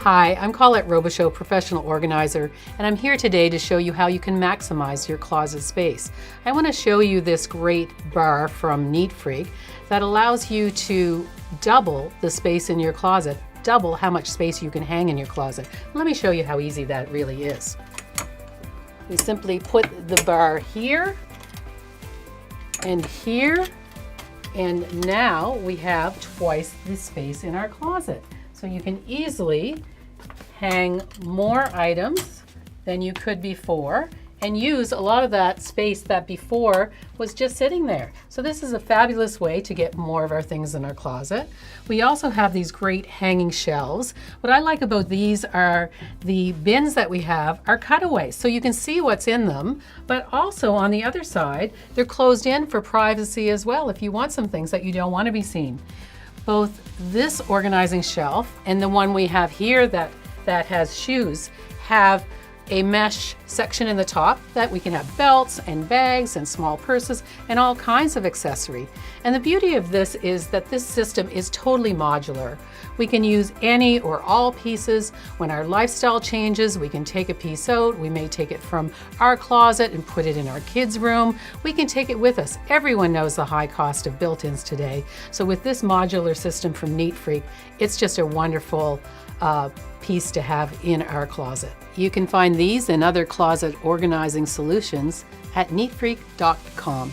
Hi, I'm Colette Robicheau, professional organizer, and I'm here today to show you how you can maximize your closet space. I want to show you this great bar from neatfreak that allows you to double the space in your closet, double how much space you can hang in your closet. Let me show you how easy that really is. We simply put the bar here and here, and now we have twice the space in our closet. So you can easily hang more items than you could before and use a lot of that space that before was just sitting there. So this is a fabulous way to get more of our things in our closet. We also have these great hanging shelves. What I like about these are the bins that we have are cutaways, so you can see what's in them, but also on the other side, they're closed in for privacy as well if you want some things that you don't want to be seen. Both this organizing shelf and the one we have here that has shoes have a mesh section in the top that we can have belts and bags and small purses and all kinds of accessory. And the beauty of this is that this system is totally modular. We can use any or all pieces. When our lifestyle changes, we can take a piece out. We may take it from our closet and put it in our kids' room. We can take it with us. Everyone knows the high cost of built-ins today. So with this modular system from neatfreak, it's just a wonderful piece to have in our closet. You can find these and other closet organizing solutions at neatfreak.com.